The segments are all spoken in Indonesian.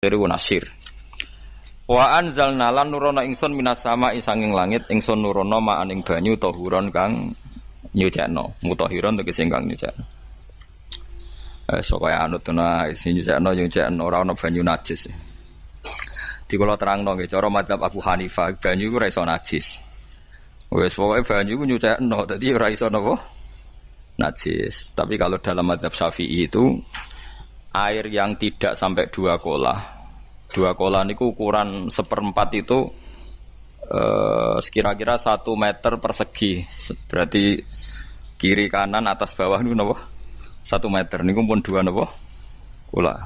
Mutir iku nasyir. Wa anzalna lan nurono ingsun minas sama'i sanging langit ingsun nurono ma'aning banyu tahuron kang nyucikno. Mutahiron tegese kang nyucikno. Kaya anut ana nyucikno ora ana banyu najis. Di kula terangno nggih cara madzhab Abu Hanifah banyu iku ora iso najis. Wis pokoke banyu iku nyucikno dadi ora iso napa najis. Tapi kalau dalam madzhab Syafi'i itu air yang tidak sampai 2 kolah. 2 kolah niku ukuran 1/4 itu sekira-kira 1 meter persegi. Berarti kiri kanan atas bawah niku napa? 1 meter niku pun 2 napa? Kolah.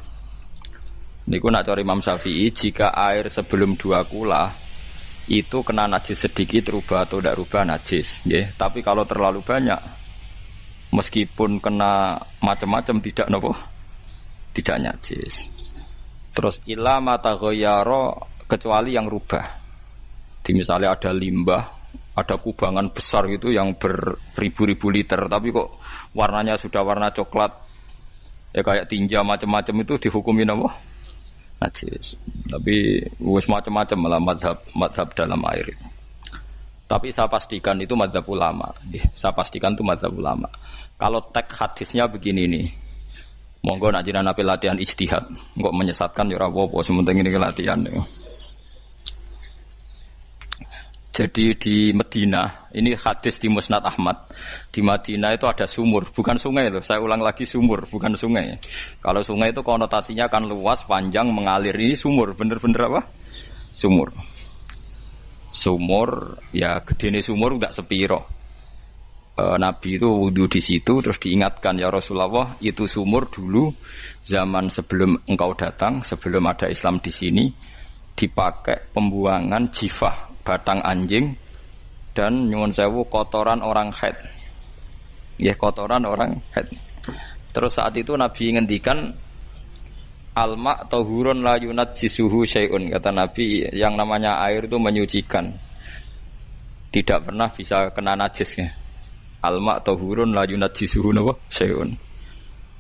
Niku nak cari Imam Syafi'i jika air sebelum 2 kolah itu kena najis sedikit rubah atau tidak rubah najis, nggih. Tapi kalau terlalu banyak meskipun kena macam-macam tidak napa? Tidak najis. Terus ila mata ghayyara kecuali yang rubah. Di misalnya ada limbah, ada kubangan besar gitu yang beribu-ribu liter, tapi kok warnanya sudah warna coklat, ya kayak tinja macam-macam itu dihukumi apa? Najis. Tapi wis macam-macam malah mazhab dalam air itu. Tapi saya pastikan itu mazhab ulama. Saya pastikan itu mazhab ulama. Kalau teks hadisnya begini nih. Monggo nak jiran ape latihan ijtihad, kok menyesatkan ya ora apa-apa, sementing ini latihan. Jadi di Medina, ini hadis di Musnad Ahmad. Di Madinah itu ada sumur, bukan sungai loh. Saya ulang lagi sumur, bukan sungai. Kalau sungai itu konotasinya kan luas, panjang, mengalir. Ini sumur, bener-bener apa? Sumur. Sumur, ya gedene sumur enggak sepiro. Nabi itu wudu di situ terus diingatkan ya Rasulullah itu sumur dulu zaman sebelum engkau datang sebelum ada Islam di sini dipakai pembuangan jifah batang anjing dan nyuwun sewu kotoran orang haid ya kotoran orang haid. Terus saat itu Nabi ngendikan alma tahurun la yunajjisuhu syai'un, kata Nabi yang namanya air itu menyucikan tidak pernah bisa kena najisnya. Alma tahurun la yunajjisuhu napa syai'un.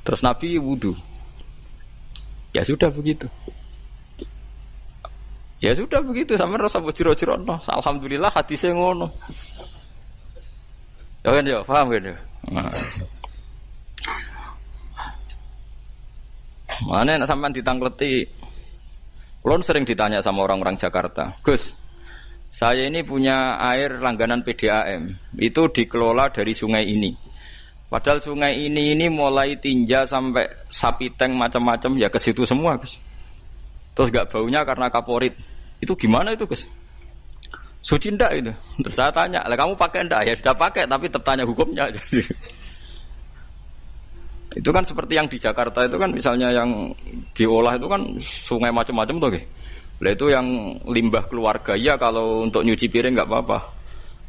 Terus Nabi wudu. Ya sudah begitu. Ya sudah begitu sampe rasa jero-jero no. Alhamdulillah hadise ngono. Ya kan ya, paham kan ya? Mana nek sampean ditangkleti. Kulon sering ditanya sama orang-orang Jakarta, "Gus, saya ini punya air langganan PDAM, itu dikelola dari sungai ini. Padahal sungai ini mulai tinja sampai sapi tank macam-macam ya ke situ semua, Gus. Terus gak baunya karena kaporit. Itu gimana itu, Gus? Suci ndak itu?" Terus saya tanya, "Lah kamu pakai ndak?" "Ya sudah pakai, tapi tetap tanya hukumnya." Itu kan seperti yang di Jakarta itu kan misalnya yang diolah itu kan sungai macam-macam tuh, Gus. Lah itu yang limbah keluarga ya kalau untuk nyuci piring enggak apa-apa.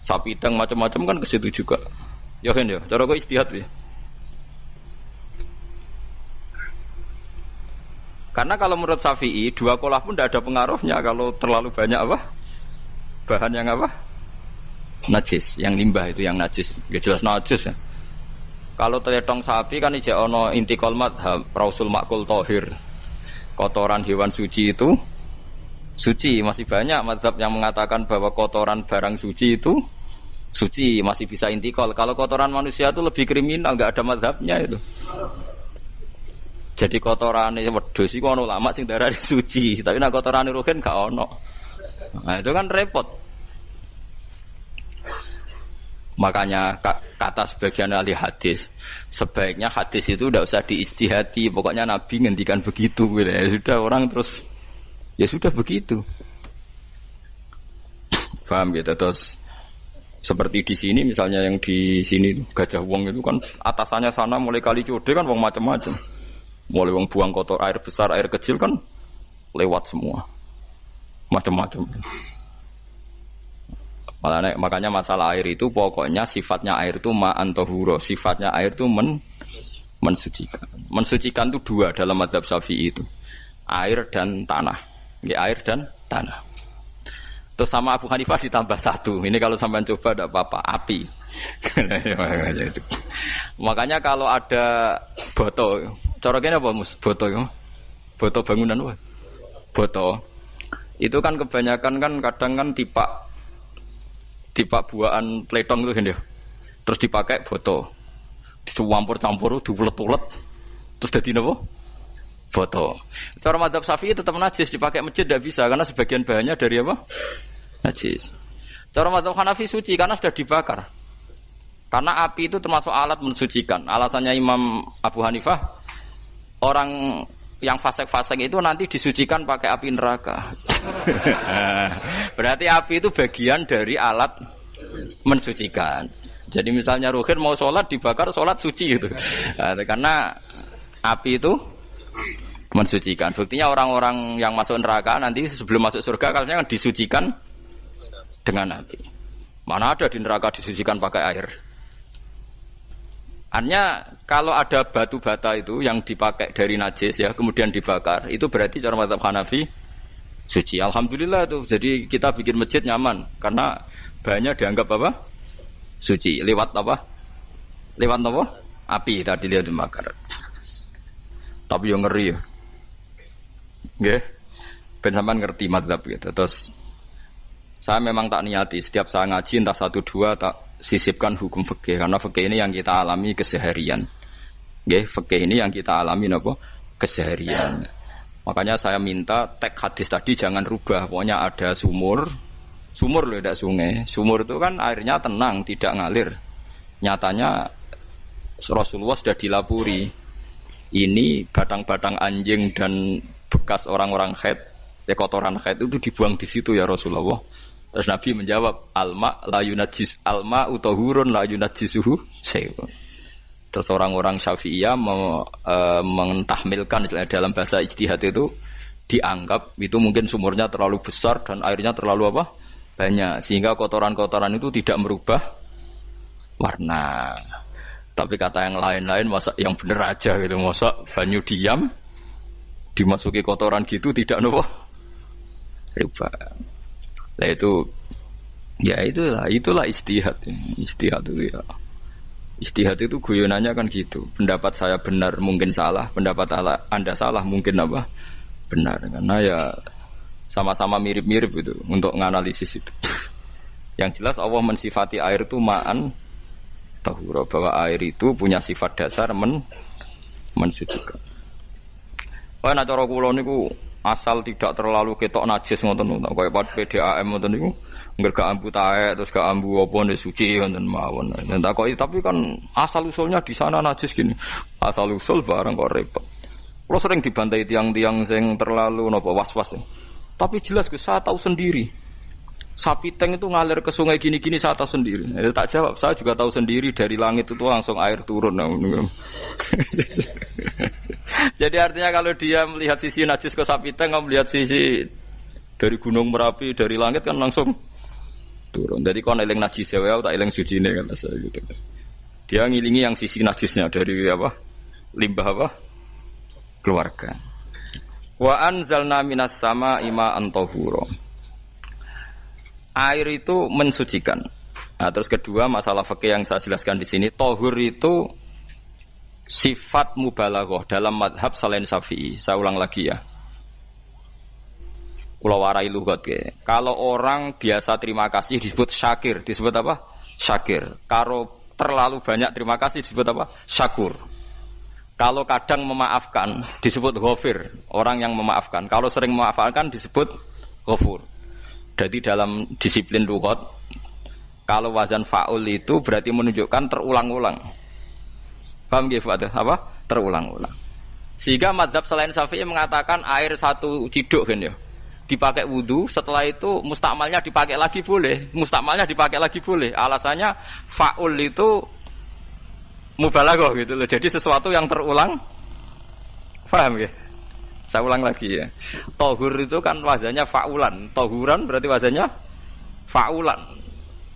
Sapi tang macam-macam kan ke situ juga. Ya kan ya, cara kok istihad ya. Karena kalau menurut Syafi'i 2 kolah pun tidak ada pengaruhnya kalau terlalu banyak apa? Bahan yang apa? Najis, yang limbah itu yang najis. Ya jelas najis ya. Kalau teletong sapi kan ijek ono intikal madhab rausul makul tohir. Kotoran hewan suci itu suci, masih banyak mazhab yang mengatakan bahwa kotoran barang suci itu suci, masih bisa intikal. Kalau kotoran manusia itu lebih kriminal, enggak ada mazhabnya itu. Jadi kotorane wedhus iku ana ulama sing darani suci, tapi nek kotorane ruhin gak ono. Nah, itu kan repot. Makanya kata sebagian ahli hadis, sebaiknya hadis itu tidak usah diistihati, pokoknya Nabi ngendikan begitu gitu. Ya sudah orang terus ya sudah begitu. Paham gitu. Terus seperti di sini misalnya yang di sini Gajah Wong itu kan atasannya sana mulai kali code kan wong macam-macam. Mulai wong buang kotor air besar, air kecil kan lewat semua. Macam-macam. Makanya masalah air itu pokoknya sifatnya air itu ma'an tahura, sifatnya air itu mensucikan. Mensucikan itu 2 dalam mazhab Syafi'i itu. Air dan tanah. Ya, air dan tanah. Terus sama Abu Hanifah ditambah 1. Ini kalau sampean coba tidak apa-apa, api. Makanya kalau ada boto, cara kene apa Mus? Boto ya. Boto bangunan apa? boto. Itu kan kebanyakan kan kadang kan tipak buahan pletong itu kan ya. Terus dipakai boto. Dicampur-campur, diulet-ulet. Terus jadi apa? Boto. Cara madzhab Syafi'i tetap najis, dipakai masjid tidak bisa karena sebagian bahannya dari apa? Najis. Cara madzhab Hanafi suci karena sudah dibakar. Karena api itu termasuk alat mensucikan. Alasannya Imam Abu Hanifah, orang yang fasik-fasik itu nanti disucikan pakai api neraka. Berarti api itu bagian dari alat mensucikan. Jadi misalnya Ruhin mau sholat dibakar, sholat suci gitu. Karena api itu mensucikan. Buktinya orang-orang yang masuk neraka nanti sebelum masuk surga kan disucikan dengan api. Mana ada di neraka disucikan pakai air? Artinya kalau ada batu bata itu yang dipakai dari najis ya kemudian dibakar itu berarti cara mazhab Hanafi suci. Alhamdulillah itu. Jadi kita bikin masjid nyaman karena bahannya dianggap apa? Suci. Lewat apa? Lewat apa? Api tadi dia dibakar. Tapi yang ngeri ya. Nggih. Ben sampean ngerti mazhab gitu. Terus saya memang tak niati setiap saya ngaji entah 1-2 tak sisipkan hukum fikih karena fikih ini yang kita alami keseharian. Nggih, fikih ini yang kita alami napa? Keseharian. Makanya saya minta teks hadis tadi jangan rubah. Pokoknya ada sumur loh tidak sungai. Sumur itu kan airnya tenang, tidak ngalir. Nyatanya Rasulullah sudah dilapuri. Ini batang-batang anjing dan bekas orang-orang haid, kotoran haid itu dibuang di situ ya Rasulullah. Terus Nabi menjawab, alma utahurun la yunajjisuhu syai'un. Terus orang-orang Syafi'iyah mentahmilkan dalam bahasa ijtihad itu dianggap itu mungkin sumurnya terlalu besar dan airnya terlalu apa? Banyak sehingga kotoran-kotoran itu tidak merubah warna. Tapi kata yang lain-lain masa yang bener aja gitu, masa banyu diam dimasuki kotoran gitu tidak nopo rubah. Nah itu ya itulah ijtihad. Ijtihad itu ya. Ijtihad itu guyonannya kan gitu. Pendapat saya benar mungkin salah, pendapat Anda salah mungkin apa? Benar. Karena ya sama-sama mirip-mirip itu untuk menganalisis itu. Yang jelas Allah mensifati air itu ma'an tahura, bahwa air itu punya sifat dasar mensucikan. Wah nek cara kula niku asal tidak terlalu ketok najis ngoten niku kaya PDAM ngoten niku ngger gak ambu taek terus gak ambu apa nek suci ngoten mawon. Dan takoki tapi kan asal usulnya di sana najis gini. Asal usul barang kok repot. Kula sering dibantai tiang-tiang sing terlalu napa was-was. Tapi jelas saya tahu sendiri. Sapi teng itu ngalir ke sungai gini-gini saya tahu sendiri. Tak jawab, saya juga tahu sendiri dari langit itu langsung air turun. Jadi artinya kalau dia melihat sisi najis ke sapi teng, melihat sisi dari gunung Merapi dari langit kan langsung turun. Jadi kon eling najis ya, tak eling sucine kan saya gitu. Dia ngilingi yang sisi najisnya dari apa? Limbah apa? Keluarga. Wa anzalna minas sama'i ma'an tahura. Air itu mensucikan. Nah, terus kedua masalah fikih yang saya jelaskan di sini, tahur itu sifat mubalaghah dalam madhab selain Syafi'i. Saya ulang lagi ya. Kula warai lughat ke. Kalau orang biasa terima kasih disebut syakir, disebut apa? Syakir. Kalau terlalu banyak terima kasih disebut apa? Syakur. Kalau kadang memaafkan disebut ghafir, orang yang memaafkan. Kalau sering memaafkan disebut ghafur. Jadi dalam disiplin lughat kalau wazan fa'ul itu berarti menunjukkan terulang-ulang. Paham nggih Pak? Apa? Terulang-ulang. Sehingga mazhab selain Syafi'i mengatakan air satu ciduk kan ya. Dipakai wudu, setelah itu mustakmalnya dipakai lagi boleh. Mustakmalnya dipakai lagi boleh. Alasannya fa'ul itu mubalaghah gitu loh. Jadi sesuatu yang terulang. Paham nggih? Saya ulang lagi ya. Tahur itu kan wazannya fa'ulan. Tahuran berarti wazannya fa'ulan.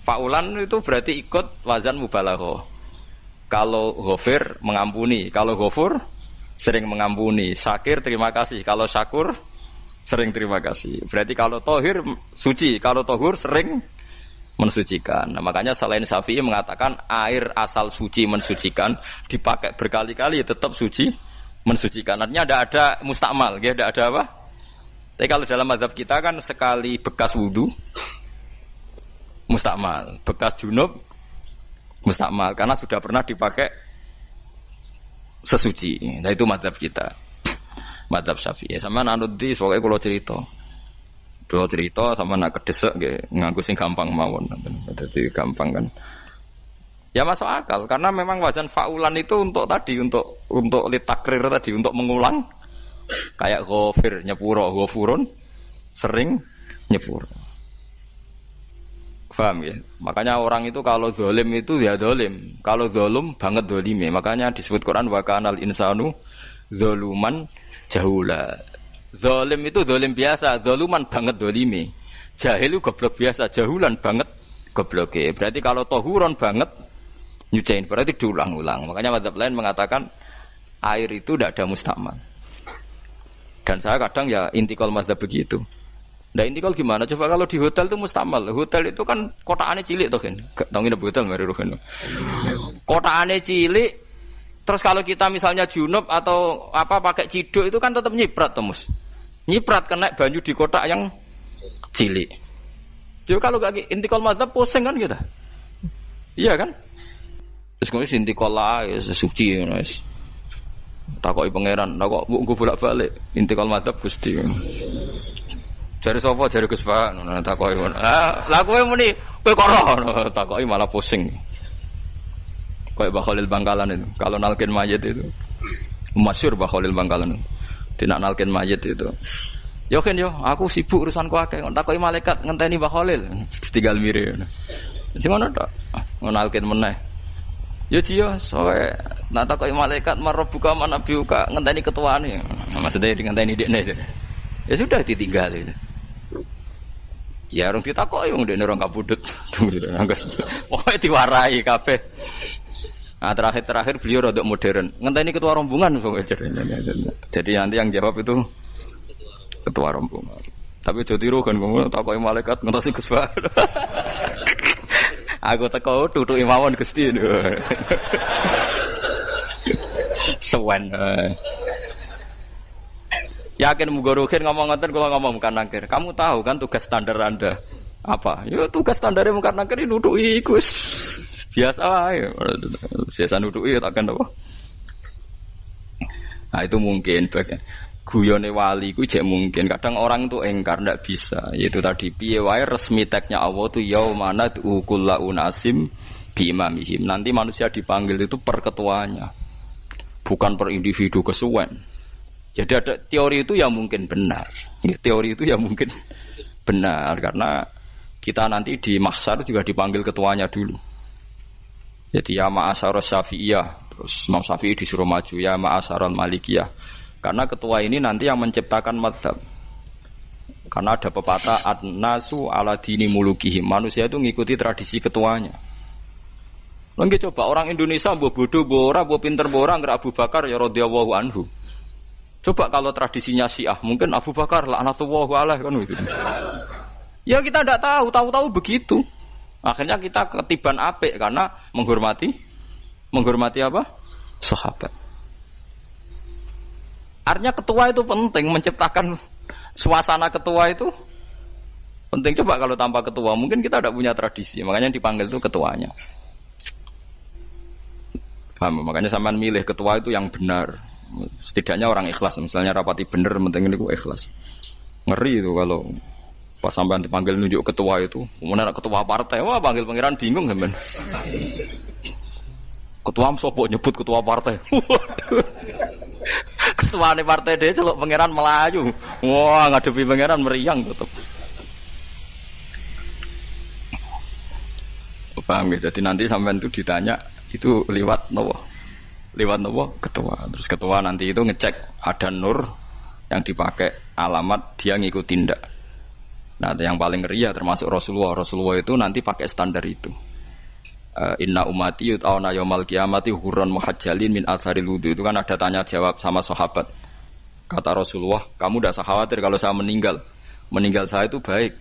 Fa'ulan itu berarti ikut wazan mubalaghah. Kalau ghafir mengampuni, kalau ghafur sering mengampuni. Syakir terima kasih, kalau syakur sering terima kasih. Berarti kalau tahir suci, kalau tahur sering mensucikan. Nah, makanya selain Syafi'i mengatakan air asal suci mensucikan, dipakai berkali-kali tetap suci mensucikan. Artinya tidak ada mustakmal, tidak ada apa? Tapi kalau dalam mazhab kita kan sekali bekas wudu mustakmal, bekas junub mustakmal karena sudah pernah dipakai sesuci. Nah itu mazhab kita. Mazhab Syafi'i. Sama anut di soalnya kalau cerita sama nak kedesek nggih nganggo sing gampang mawon. Jadi gampang kan. Ya masuk akal karena memang wazan faulan itu untuk tadi untuk litakrir tadi untuk mengulang kayak ghafir nyepuro ghafurun sering nyepuro. Paham ya? Makanya orang itu kalau zalim itu ya zalim, kalau zalum banget zalime. Makanya disebut Quran wa kanal insanu zaluman jahula. Zalim itu zalim biasa, zaluman banget zalime. Jahil itu goblok biasa, jahulan banget gobloke. Berarti kalau tohuron banget nyuciin berarti diulang-ulang. Makanya mazhab lain mengatakan air itu tidak ada mustakmal. Dan saya kadang ya intikal mazhab begitu. Nah intikal gimana? Coba kalau di hotel itu mustakmal. Hotel itu kan kotaannya cilik toh kan. Tahu nggak hotel mari rohen. Kotaannya cilik. Terus kalau kita misalnya junub atau apa pakai ciduk itu kan tetap nyiprat toh mus. Nyiprat kena banyu di kotak yang cilik. Jadi kalau gak intikal mazhab pusing kan kita. Iya kan? Terus kemudian intikal lah ya suci guys. Takoki pangeran, kok mbok bolak-balik intikal mazhab Gusti. Jare sapa jare Gus Pak, takoki ngono. Lah kowe muni kowe kok ora takoki malah pusing. Kayak Mbah Khalil Bangkalan itu. Kalau nalkin mayit itu masyhur Mbah Khalil Bangkalan. Tidak nalkin mayit itu. Yo kan yo, aku sibuk urusanku akeh. Takoki malaikat ngenteni Mbah Khalil. Tinggal mire. Sing ngono tok. Nalkin meneh. Ya dia soalnya nak takoki malaikat marbuka manabiuka ngenteni ketuane. Maksudnya ngenteni dekne. Ya sudah ditinggalin. Ya orang ditakoki wong dekne orang kabudut. Pokoke diwarai kabeh. Nah terakhir beliau rodok modern. Ngenteni ketua rombongan pokoke jarene. Jadi nanti yang jawab itu ketua rombongan. Tapi aja tiru kan ngono takoki malaikat ngentosi Gus Pak. Aku teko tutuki mawon Gusti. Sewen. Yakin mugorohin ngomong ngoten kula ngomong bukan nangkir. Kamu tahu kan tugas standar Anda apa? Ya tugas standare mung nangkir nutuki iku biasa wae. Biasa nutuki tak kan apa? Nah itu mungkin bagian guyone wali ku jek mungkin kadang orang itu engkar ndak bisa yaitu tadi piye wae resmi teknya Allah tu yaumana kullu unasim bi imamihim nanti manusia dipanggil itu per ketuanya bukan per individu kesuwen jadi ada teori itu yang mungkin benar ya, teori itu yang mungkin benar karena kita nanti di mahsyar juga dipanggil ketuanya dulu jadi ya ma'asyarus syafi'iyah terus Imam Syafi'i disuruh maju ya ma'asyarul malikiyah karena ketua ini nanti yang menciptakan mazhab. Karena ada pepatah an-nasu ala dini mulukihim. Manusia itu ngikuti tradisi ketuanya. Lagi coba orang Indonesia mbok bodoh mbok ora mbok pinter mbok ora ngger Abu Bakar ya radhiyallahu anhu. Coba kalau tradisinya Syiah, mungkin Abu Bakar laknatullah alaihi kan gitu. Ya kita tidak tahu begitu. Akhirnya kita ketiban apik karena menghormati apa? Sahabat. Artinya ketua itu penting, menciptakan suasana ketua itu penting. Coba kalau tanpa ketua, mungkin kita tidak punya tradisi. Makanya dipanggil itu ketuanya. Paham? Makanya sampean milih ketua itu yang benar. Setidaknya orang ikhlas. Misalnya rapati benar, penting ini ikhlas. Ngeri itu kalau pas sampean dipanggil nunjuk ketua itu. Kemudian ketua partai, wah panggil pangeran bingung kan. Ketua sopo nyebut ketua partai. Waduh. Ketuane partai dia celuk pangeran Melayu. Wah, ngadepi pangeran meriang tetep. Paham ya? Jadi nanti sampean itu ditanya itu lewat nopo? Lewat nopo? Ketua. Terus ketua nanti itu ngecek ada nur yang dipakai alamat dia ngikutin ndak. Nah, yang paling ngeri ya termasuk Rasulullah. Rasulullah itu nanti pakai standar itu. Inna umati yut'auna yaumal qiyamati hurran muhajjalin min atharil wudu. Itu kan ada tanya jawab sama sahabat. Kata Rasulullah, kamu tidak usah khawatir kalau saya meninggal. Meninggal saya itu baik.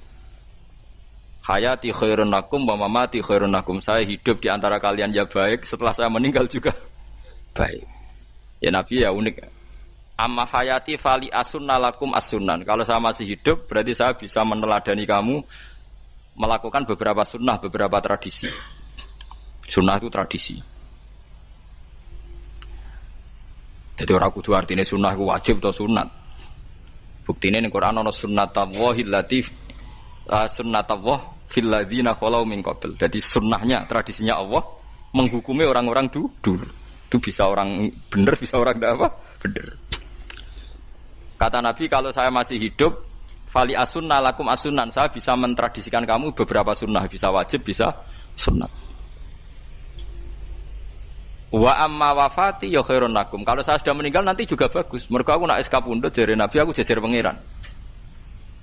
Hayati khairun lakum wa mamati khairun lakum. Saya hidup di antara kalian ya baik, setelah saya meninggal juga baik. Ya Nabi ya unik. Amma hayati fali asunna lakum as-sunan. Kalau saya masih hidup, berarti saya bisa meneladani kamu melakukan beberapa sunnah, beberapa tradisi. Sunnah itu tradisi. Jadi orang kudu artinya sunnah itu wajib atau sunat. Buktinya di Quran ada sunnatallahil latif sunnatullah fil ladzina khalau min qabl. Jadi sunnahnya, tradisinya Allah menghukumi orang-orang dulu. Itu bisa orang benar, bisa orang tidak apa? Benar. Kata Nabi, kalau saya masih hidup, fali asunna lakum asunan, saya bisa mentradisikan kamu beberapa sunnah, bisa wajib, bisa sunnat. Wa amma wafati ya khairun lakum. Kalau saya sudah meninggal nanti juga bagus. Mergo aku nak SK pundhut jare Nabi, aku jejer pangeran.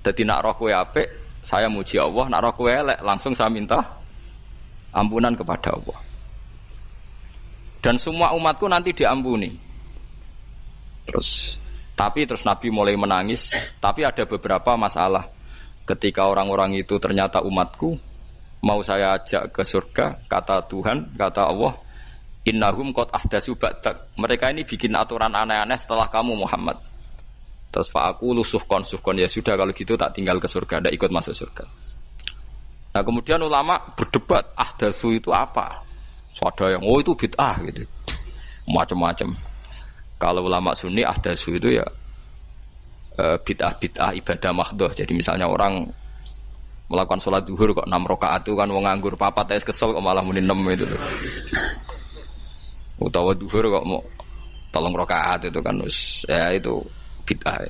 Dadi nak roh kowe apik, saya muji Allah, nak roh kowe elek, langsung saya minta ampunan kepada Allah. Dan semua umatku nanti diampuni. Tapi terus Nabi mulai menangis. Tapi ada beberapa masalah. Ketika orang-orang itu ternyata umatku, mau saya ajak ke surga, kata Tuhan, kata Allah, innahum qad ahdatsu ba'dak. Mereka ini bikin aturan aneh-aneh setelah kamu Muhammad. Terus aku suhkon ya sudah kalau gitu tak tinggal ke surga, tidak ikut masuk surga. Nah kemudian ulama berdebat ahdatsu itu apa? So, ada yang itu bid'ah gitu, macam-macam. Kalau ulama Sunni ahdatsu itu ya bid'ah ibadah mahdhah. Jadi misalnya orang melakukan sholat zuhur kok 6 rakaat itu kan wong nganggur papat es kesel kok malah muni 6 itu tuh. Utawa zuhur kok mau 3 rakaat itu kan ya itu bid'ah.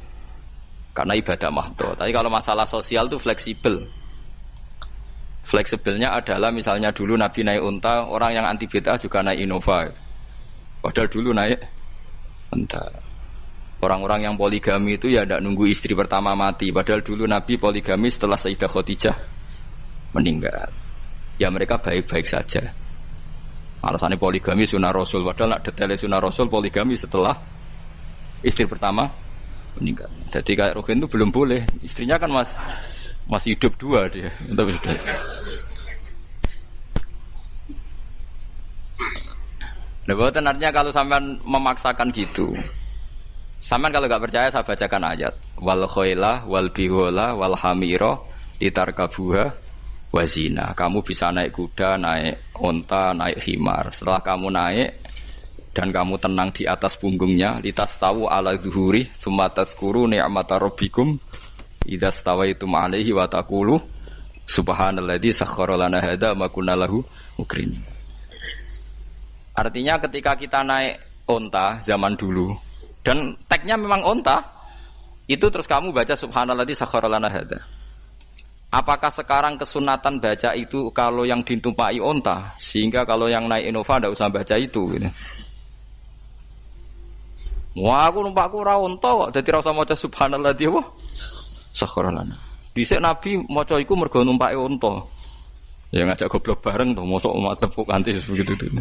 Karena ibadah mahdhah. Tapi kalau masalah sosial itu fleksibel. Fleksibelnya adalah misalnya dulu Nabi naik unta, orang yang anti bid'ah juga naik Innova. Padahal dulu naik unta. Orang-orang yang poligami itu ya tidak nunggu istri pertama mati. Padahal dulu Nabi poligami setelah Sayyidah Khadijah meninggal. Ya mereka baik-baik saja. Alasannya poligami sunnah Rasul. Padahal nak detailnya sunnah Rasul poligami setelah istri pertama meninggal. Jadi kayak Ruhin itu belum boleh. Istrinya kan masih hidup 2 dia. Nah, bukan artinya kalau sampean memaksakan gitu. Sampean kalau enggak percaya saya bacakan ayat. Wal khailah wal bihola wal hamira litarkabuha wazina. Kamu bisa naik kuda, naik onta, naik himar. Setelah kamu naik dan kamu tenang di atas punggungnya, litastawu ala zuhuri tsumma tazkuru ni'mata rabbikum idza stawaitum 'alaihi wa taqulu subhanalladzi sakhkhara lana hadza ma kunna lahu muqrinin. Artinya ketika kita naik onta zaman dulu dan tagnya memang onta, itu terus kamu baca subhanalladzi sakhkhara lana hadza. Apakah sekarang kesunatan baca itu kalau yang ditumpai onta, sehingga kalau yang naik Innova tidak usah baca itu gitu. Wah, aku numpakku ora onta kok, dadi ora usah maca subhanalladzi wa sakhkhara lana. Dhisik Nabi maca iku mergo numpake onta. Ya ngajak goblok bareng to, mosok tepuk kanthi begitu tuh.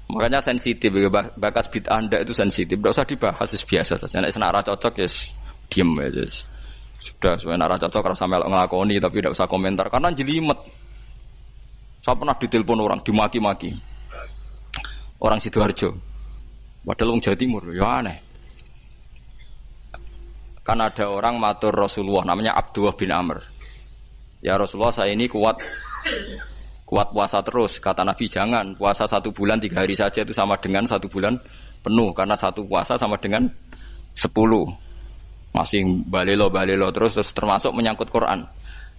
Makanya sensitif, bakas bid'ah Anda itu sensitif. Tidak usah dibahas, biasa saja. Nek senara cocok ya diem aja. Sudah, senara cocok kalau sampai ngelakoni tapi tidak usah komentar karena jelimet. Saya pernah ditelepon orang, dimaki-maki. Orang Sidoarjo. Padahal wong Jawa Timur, ya aneh. Kan ada orang matur Rasulullah namanya Abdullah bin Amr. Ya Rasulullah, saya ini kuat puasa terus. Kata Nabi, jangan puasa 1 bulan 3 hari saja itu sama dengan 1 bulan penuh. Karena 1 puasa sama dengan 10. Masih balelo terus termasuk menyangkut Quran.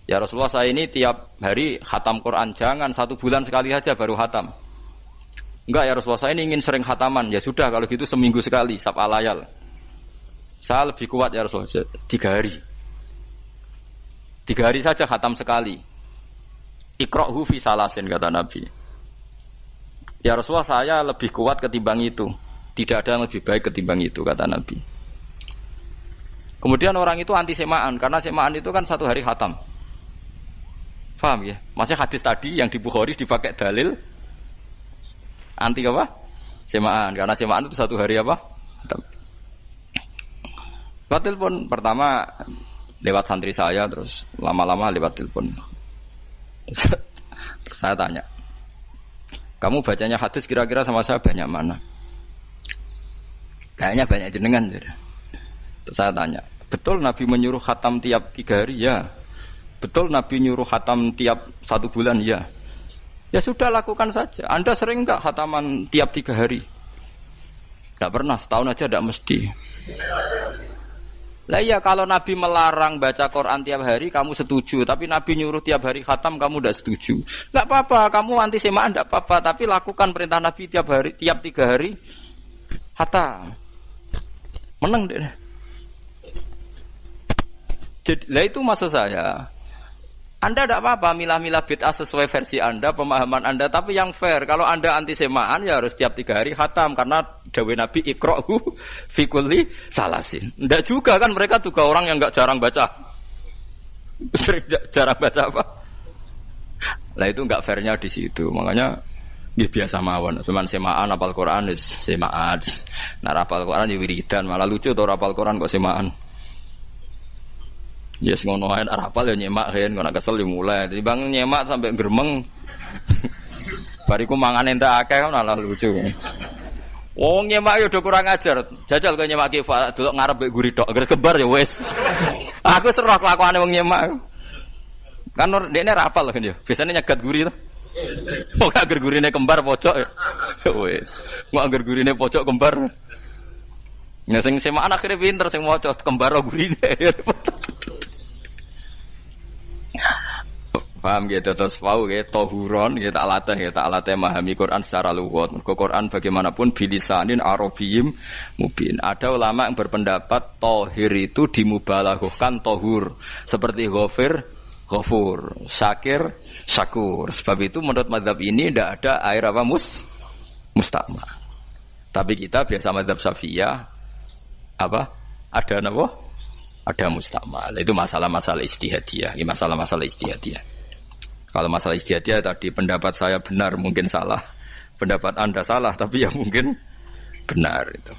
Ya Rasulullah, saya ini tiap hari khatam Quran. Jangan 1 bulan sekali saja baru khatam. Enggak ya Rasulullah, saya ini ingin sering khataman. Ya sudah kalau gitu seminggu sekali sab'al layal. Saya lebih kuat ya Rasulullah, 3 hari. 3 hari saja khatam sekali. Iqra'hu fi salasin, kata Nabi. Ya Rasulullah, saya lebih kuat ketimbang itu. Tidak ada yang lebih baik ketimbang itu, kata Nabi. Kemudian orang itu anti semaan, karena semaan itu kan 1 hari khatam. Paham ya? Maksudnya hadis tadi yang di Bukhari dipakai dalil anti apa? Semaan, karena semaan itu 1 hari apa? Khatam. Lewat telepon pertama lewat santri saya, terus lama-lama lewat telepon. Terus saya tanya, kamu bacanya hadis kira-kira sama saya banyak mana? Kayaknya banyak jenengan. Terus saya tanya, betul Nabi menyuruh khatam tiap 3 hari? Ya. Betul Nabi nyuruh khatam tiap 1 bulan? Ya. Ya sudah lakukan saja. Anda sering enggak khataman tiap 3 hari? Enggak pernah, setahun aja enggak mesti. Lah iya kalau Nabi melarang baca Quran tiap hari kamu setuju, tapi Nabi nyuruh tiap hari khatam kamu enggak setuju. Enggak apa-apa, kamu anti semaan enggak apa-apa, tapi lakukan perintah Nabi tiap 3 hari khatam. Menang deh. Jadi, lah itu maksud saya. Anda tidak apa-apa milah-milah bid'ah sesuai versi Anda, pemahaman Anda, tapi yang fair. Kalau Anda anti semaan ya harus tiap 3 hari khatam karena dawuh Nabi iqra'u fi kulli salasin. Tidak juga kan mereka juga orang yang enggak jarang baca. Jarang baca apa? Lah itu enggak fairnya di situ. Makanya dia biasa mawon, cuman semaan apal Quran semaan. Nah, apal Quran ya wiridan, malah lucu tuh apal Quran kok semaan. Yes ngono ae arapal ya nyemak kan, kok kesel ya mulai. Jadi bang nyemak sampai gremeng. Bariku mangan entek akeh kan malah lucu. Wong nyemak ya udah kurang ajar. Jajal kok nyemak kifa delok ngarep mbek guri tok, agar kebar ya wis. Aku serah kelakuane wong nyemak. Kan dekne rapal kan ya. Biasane nyegat guri to. Kok agar gurine kembar pojok ya. Wis. Kok agar gurine pojok kembar. Nah sing semaan akhire pinter sing maca kembar gurine. Paham gitu terus pau gitu tohuron gitu alatnya memahami Quran secara lugat. Quran bagaimanapun bilisanin arabiyyin mubin. Ada ulama yang berpendapat tohir itu dimubalaghahkan tohur seperti ghafur, syakir, syakur. Sebab itu menurut mazhab ini tidak ada air apa musta'mal. Tapi kita biasa mazhab Syafi'iyah apa? Ada apa? Ada musta'mal. Itu masalah-masalah ijtihadiyah, masalah-masalah ijtihadiyah. Kalau masalah ijtihadiyah tadi pendapat saya benar mungkin salah, pendapat Anda salah tapi ya mungkin benar itu.